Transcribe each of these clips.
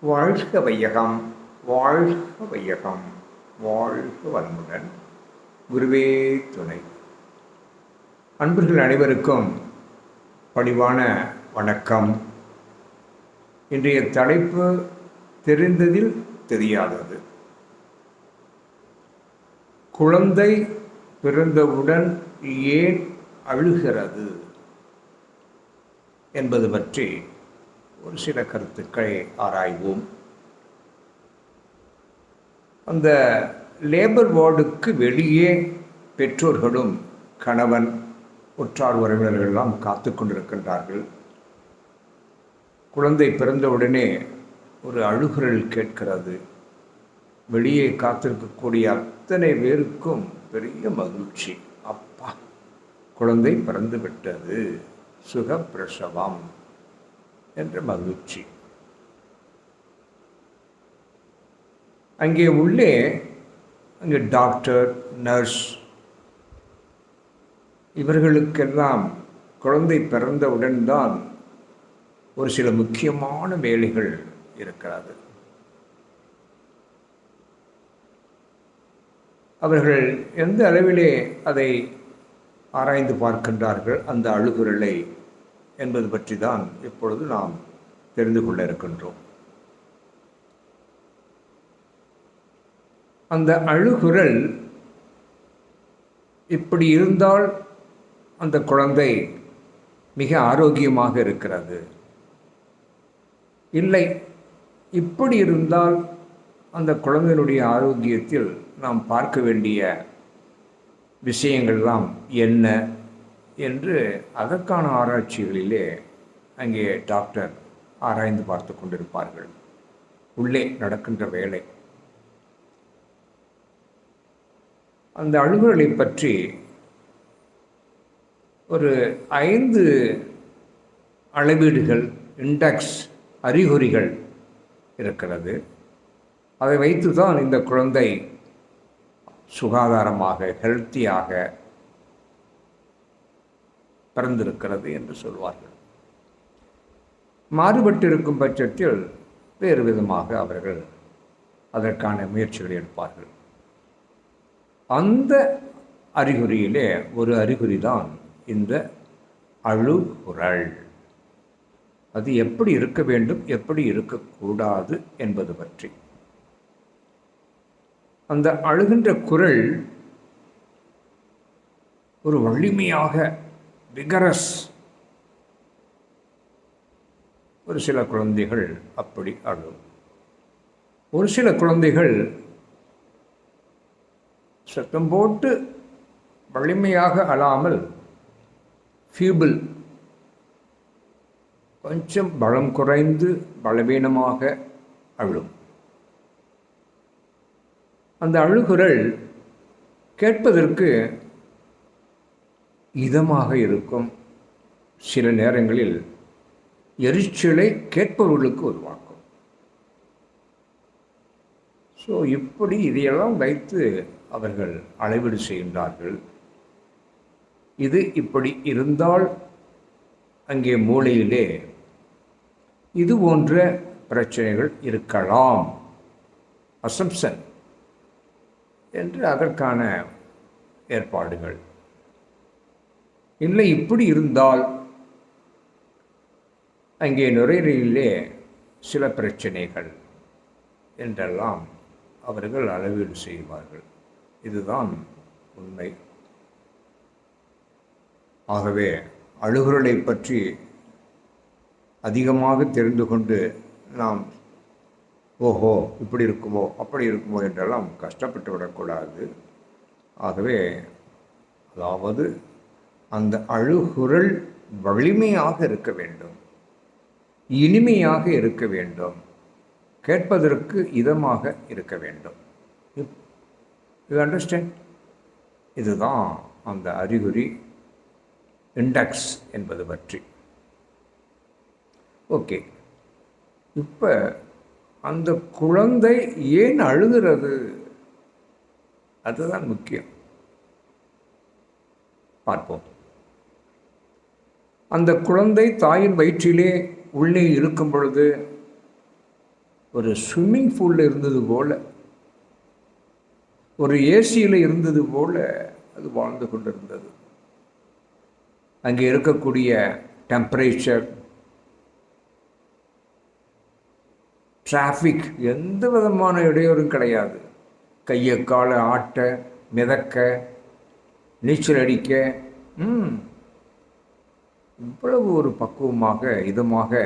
வாழ்க வையகம், வாழ்க வையகம், வாழ்க வளமுடன். குருவே துணை. அன்பர்கள் அனைவருக்கும் பணிவான வணக்கம். இன்றைய தலைப்பு தெரிந்ததில் தெரியாதது. குழந்தை பிறந்தவுடன் ஏன் அழுகிறது என்பது பற்றி ஒரு சில கருத்துக்களை ஆராய்வோம். அந்த லேபர் வார்டுக்கு வெளியே பெற்றோர்களும் கணவன் உற்றார் உறவினர்கள் எல்லாம் காத்து கொண்டிருக்கின்றார்கள். குழந்தை பிறந்தவுடனே ஒரு அழுகுரல் கேட்கிறது. வெளியே காத்திருக்கக்கூடிய அத்தனை பேருக்கும் பெரிய மகிழ்ச்சி. அப்பா, குழந்தை பிறந்து விட்டது, சுகப்பிரசவம் என்ற மகிழ்ச்சி. அங்கே உள்ளே டாக்டர், நர்ஸ் இவர்களுக்கெல்லாம் குழந்தை பிறந்தவுடன் தான் ஒரு சில முக்கியமான வேலைகள் இருக்கிறது. அவர்கள் எந்த அளவிலே அதை ஆராய்ந்து பார்க்கின்றார்கள் அந்த அழுகுரலை என்பது பற்றி தான் இப்பொழுது நாம் தெரிந்து கொள்ள இருக்கின்றோம். அந்த அழுகுரல் இப்படி இருந்தால் அந்த குழந்தை மிக ஆரோக்கியமாக இருக்கிறது, இல்லை இப்படி இருந்தால் அந்த குழந்தையினுடைய ஆரோக்கியத்தில் நாம் பார்க்க வேண்டிய விஷயங்கள்லாம் என்ன என்று அதற்கான ஆராய்ச்சிகளிலே அங்கே டாக்டர் ஆராய்ந்து பார்த்து கொண்டிருப்பார்கள். உள்ளே நடக்கின்ற வேலை. அந்த அழுகுரலை பற்றி ஒரு 5 அளவீடுகள், இண்டெக்ஸ், அறிகுறிகள் இருக்கிறது. அதை வைத்து தான் இந்த குழந்தை சுகாதாரமாக, ஹெல்த்தியாக பிறந்திருக்கிறது என்று சொல்வார்கள். மாறுபட்டிருக்கும் பட்சத்தில் வேறு விதமாக அவர்கள் அதற்கான முயற்சிகளை எடுப்பார்கள். அந்த அறிகுறியிலே ஒரு அறிகுறி தான் இந்த அழுகுரல். அது எப்படி இருக்க வேண்டும், எப்படி இருக்கக்கூடாது என்பது பற்றி. அந்த அழுகின்ற குரல் ஒரு வலிமையாக, விகரஸ். ஒரு சில குழந்தைகள் அப்படி அழும். ஒரு சில குழந்தைகள் சத்தம் போட்டு வலிமையாக அழாமல் ஃபீபிள், கொஞ்சம் பலம் குறைந்து பலவீனமாக அழும். அந்த அழுகுரல் கேட்பதற்கு இதமாக இருக்கும். சில நேரங்களில் எரிச்சலை கேட்பவர்களுக்கு உருவாக்கும். ஸோ இப்படி இதையெல்லாம் வைத்து அவர்கள் அளவீடு செய்கின்றார்கள். இது இப்படி இருந்தால் அங்கே மூளையிலே இது போன்ற பிரச்சனைகள் இருக்கலாம், அசம்ப்ஷன் என்று அதற்கான ஏற்பாடுகள். இல்லை இப்படி இருந்தால் அங்கே நுரையீரலிலே சில பிரச்சனைகள் என்றெல்லாம் அவர்கள் அளவீடு செய்வார்கள். இதுதான் உண்மை. ஆகவே அழுகுரலை பற்றி அதிகமாக தெரிந்து கொண்டு நாம் ஓஹோ இப்படி இருக்குமோ அப்படி இருக்குமோ என்றெல்லாம் கஷ்டப்பட்டு விடக்கூடாது. ஆகவே அதாவது அந்த அழுகுரல் வலிமையாக இருக்க வேண்டும், இனிமையாக இருக்க வேண்டும், கேட்பதற்கு இதமாக இருக்க வேண்டும். You understand? இதுதான் அந்த அறிகுறி, இண்டெக்ஸ் என்பது பற்றி. ஓகே, இப்போ அந்த குழந்தை ஏன் அழுகிறது அதுதான் முக்கியம். பார்ப்போம். அந்த குழந்தை தாயின் வயிற்றிலே உள்ளே இருக்கும் பொழுது ஒரு ஸ்விம்மிங் பூலில் இருந்தது போல், ஒரு ஏசியில் இருந்தது போல் அது வாழ்ந்து கொண்டிருந்தது. அங்கே இருக்கக்கூடிய டெம்பரேச்சர், டிராஃபிக், எந்த விதமான இடையூறும் கிடையாது. கையை காலை ஆட்ட, மிதக்க, நீச்சல் அடிக்க இவ்வளவு ஒரு பக்குவமாக இதமாக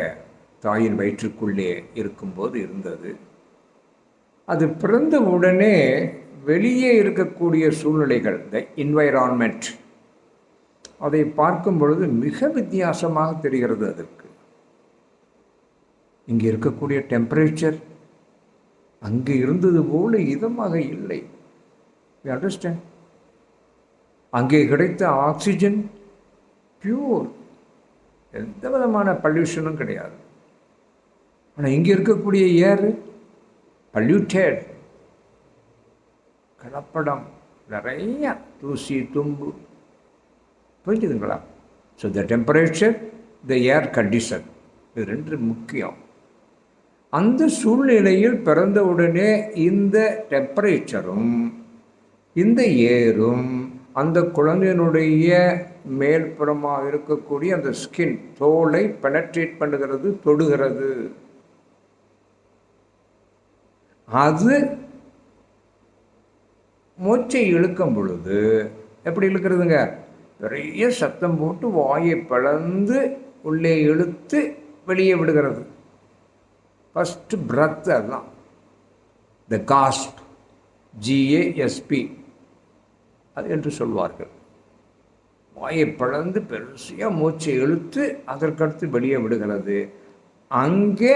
தாயின் வயிற்றுக்குள்ளே இருக்கும்போது இருந்தது. அது பிறந்த உடனே வெளியே இருக்கக்கூடிய சூழ்நிலைகள், த என்வைரான்மெண்ட், அதை பார்க்கும் பொழுது மிக வித்தியாசமாக தெரிகிறது. அதற்கு இங்கே இருக்கக்கூடிய டெம்பரேச்சர் அங்கே இருந்தது போல இதமாக இல்லை. You understand? அங்கே கிடைத்த ஆக்சிஜன் பியூர், எந்த விதமான பல்யூஷனும் கிடையாது. ஆனால் இங்கே இருக்கக்கூடிய ஏர் பல்யூட்டட், கலப்படம், நிறைய தூசி தும்பு. புரிஞ்சுதுங்களா? So the temperature, the air condition, இது ரெண்டு முக்கியம். அந்த சூழ்நிலையில் பிறந்தவுடனே இந்த டெம்பரேச்சரும் இந்த ஏரும் அந்த குழந்தையினுடைய மேல்புறமாக இருக்கக்கூடிய அந்த ஸ்கின், தோலை பெனட்ரேட் பண்ணுகிறது, தொடுகிறது. அது மூச்சை இழுக்கும் பொழுது எப்படி இழுக்கிறதுங்க? நிறைய சத்தம் போட்டு வாயை பிளந்து உள்ளே இழுத்து வெளியே விடுகிறது. ஃபஸ்ட்டு பிரத், அதுதான் த காஸ்ப், GASP அது என்று சொல்வார்கள். வாயை பிளந்து பெருசியாக மூச்சை இழுத்து அதற்கடுத்து வெளியே விடுகிறது. அங்கே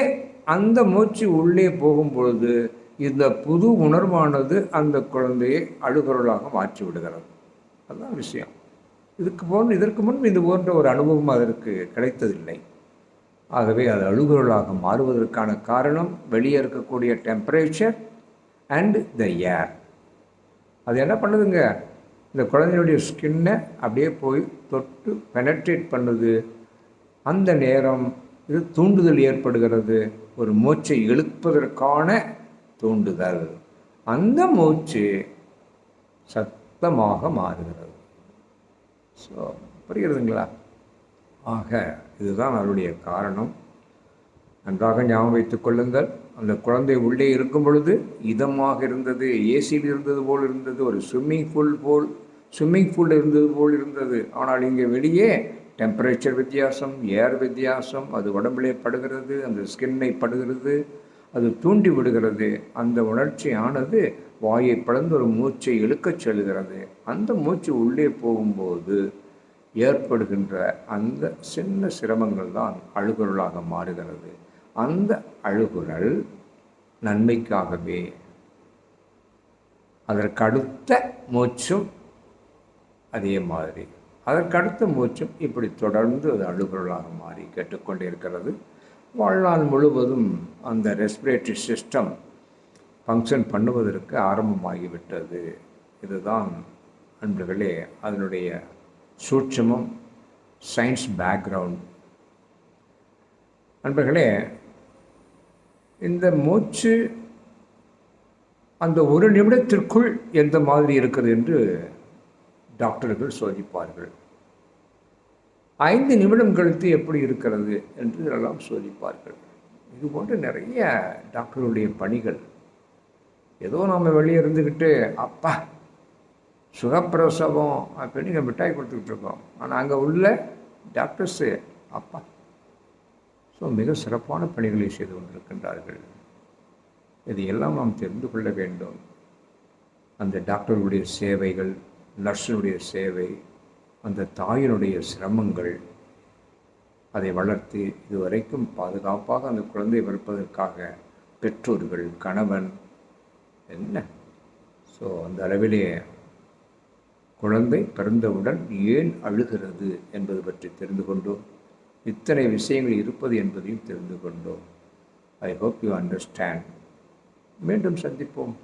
அந்த மூச்சு உள்ளே போகும் பொழுது இந்த புது உணர்வானது அந்த குழந்தையை அழுகுரலாக மாற்றி விடுகிறது. அதுதான் விஷயம். இதற்கு முன் இது போன்ற ஒரு அனுபவம் அதற்கு கிடைத்ததில்லை. ஆகவே அது அழுகுரலாக மாறுவதற்கான காரணம் வெளியே இருக்கக்கூடிய டெம்பரேச்சர் அண்ட் த ஏர். அது என்ன பண்ணுதுங்க? இந்த குழந்தையுடைய ஸ்கின்னை அப்படியே போய் தொட்டு பெனட்ரேட் பண்ணுது. அந்த நேரம் இது தூண்டுதல் ஏற்படுகிறது, ஒரு மூச்சை இழுப்பதற்கான தூண்டுதல். அந்த மூச்சு சத்தமாக மாறுகிறது. ஸோ புரிகிறதுங்களா? ஆக இதுதான் அதனுடைய காரணம். நன்றாக ஞாபகம் வைத்துக் கொள்ளுங்கள். அந்த குழந்தை உள்ளே இருக்கும் பொழுது இதமாக இருந்தது, ஏசியில் இருந்தது போல் இருந்தது, ஒரு ஸ்விம்மிங் பூல் இருந்தது போல் இருந்தது. ஆனால் இங்கே வெளியே டெம்பரேச்சர் வித்தியாசம், ஏர் வித்தியாசம், அது உடம்பிலே படுகிறது, அந்த ஸ்கின்னை படுகிறது, அது தூண்டி விடுகிறது. அந்த உணர்ச்சியானது வாயை பிளந்து ஒரு மூச்சை இழுக்கச் செல்கிறது. அந்த மூச்சு உள்ளே போகும்போது ஏற்படுகின்ற அந்த சின்ன சிரமங்கள் தான் அழுகுரலாக மாறுகிறது. அந்த அழுகுரல் நன்மைக்காகவே. அதற்கடுத்த மூச்சும் அதே மாதிரி, அதற்கடுத்த மூச்சும் இப்படி தொடர்ந்து அது அழுகுரலாக மாறி கேட்டுக்கொண்டே இருக்கிறது. வாழ்நாள் முழுவதும் அந்த ரெஸ்பிரேட்டரி சிஸ்டம் ஃபங்க்ஷன் பண்ணுவதற்கு ஆரம்பமாகிவிட்டது. இதுதான் அன்பர்களே அதனுடைய சூட்சமம், சயின்ஸ் பேக்ரவுண்ட். நண்பர்களே, இந்த மூச்சு அந்த ஒரு நிமிடத்திற்குள் எந்த மாதிரி இருக்கிறது என்று டாக்டர்கள் சோதிப்பார்கள். 5 நிமிடம் கழித்து எப்படி இருக்கிறது என்று எல்லாம் சோதிப்பார்கள். இது போன்ற நிறைய டாக்டர்களுடைய பணிகள். ஏதோ நம்ம வெளியே இருந்துக்கிட்டு அப்பா சுகப்பிரசவம் அப்படின்னு நீங்கள் மிட்டாய் கொடுத்துக்கிட்டு இருக்கோம். ஆனால் அங்கே உள்ள டாக்டர்ஸு அப்பா ஸோ மிக சிறப்பான பணிகளை செய்து கொண்டிருக்கின்றார்கள். இதையெல்லாம் நாம் தெரிந்து கொள்ள வேண்டும். அந்த டாக்டர்களுடைய சேவைகள், நர்ஸினுடைய சேவை, அந்த தாயினுடைய சிரமங்கள், அதை வளர்த்து இதுவரைக்கும் பாதுகாப்பாக அந்த குழந்தை பிறப்பதற்காக பெற்றோர்கள், கணவன் என்ன. ஸோ அந்த அளவிலே குழந்தை பிறந்தவுடன் ஏன் அழுகிறது என்பது பற்றி தெரிந்து கொண்டோம். இத்தனை விஷயங்கள் இருப்பது என்பதையும் தெரிந்து கொண்டோம். I hope you understand. மீண்டும் சந்திப்போம்.